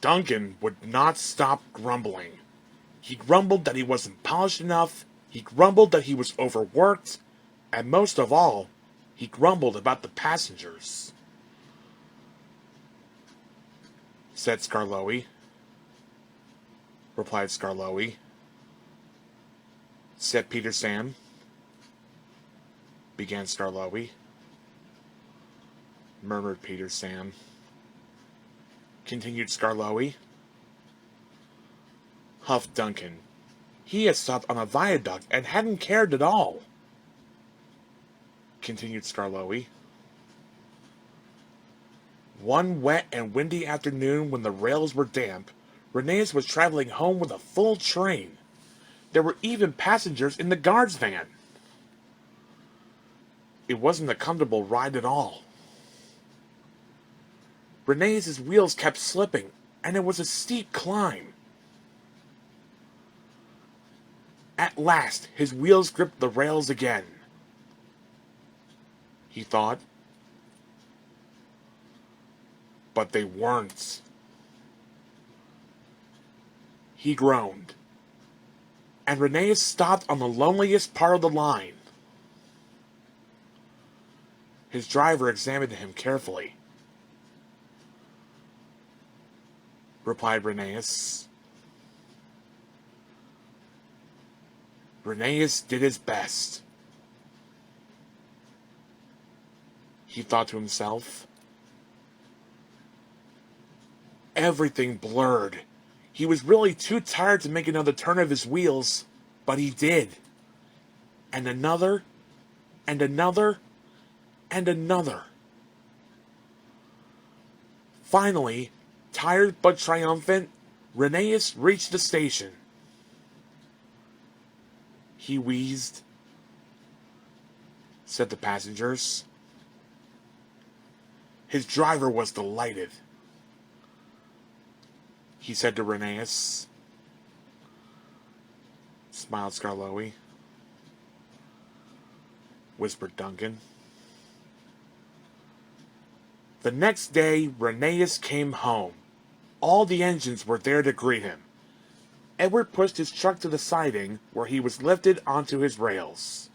Duncan would not stop grumbling. He grumbled that he wasn't polished enough, he grumbled that he was overworked, and most of all, he grumbled about the passengers. Said Skarloey. Replied Skarloey. Said Peter Sam. Began Skarloey. Murmured Peter Sam. Continued Skarloey. Huffed Duncan. He had stopped on a viaduct and hadn't cared at all. Continued Skarloey. One wet and windy afternoon when the rails were damp, Rheneas was traveling home with a full train. There were even passengers in the guard's van. It wasn't a comfortable ride at all. Rheneas' wheels kept slipping, and it was a steep climb. At last, his wheels gripped the rails again. He thought. But they weren't. He groaned. And Rheneas stopped on the loneliest part of the line. His driver examined him carefully. Replied Rheneas. Rheneas did his best. He thought to himself. Everything blurred. He was really too tired to make another turn of his wheels, but he did. And another, and another, and another. Finally, tired but triumphant, Rheneas reached the station. He wheezed. Said the passengers. His driver was delighted. He said to Rheneas. Smiled Skarloey. Whispered Duncan. The next day, Rheneas came home. All the engines were there to greet him. Edward pushed his truck to the siding, where he was lifted onto his rails.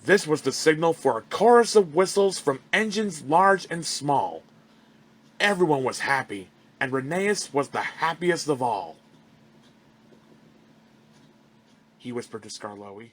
This was the signal for a chorus of whistles from engines large and small. Everyone was happy, and Rheneas was the happiest of all. He whispered to Skarloey.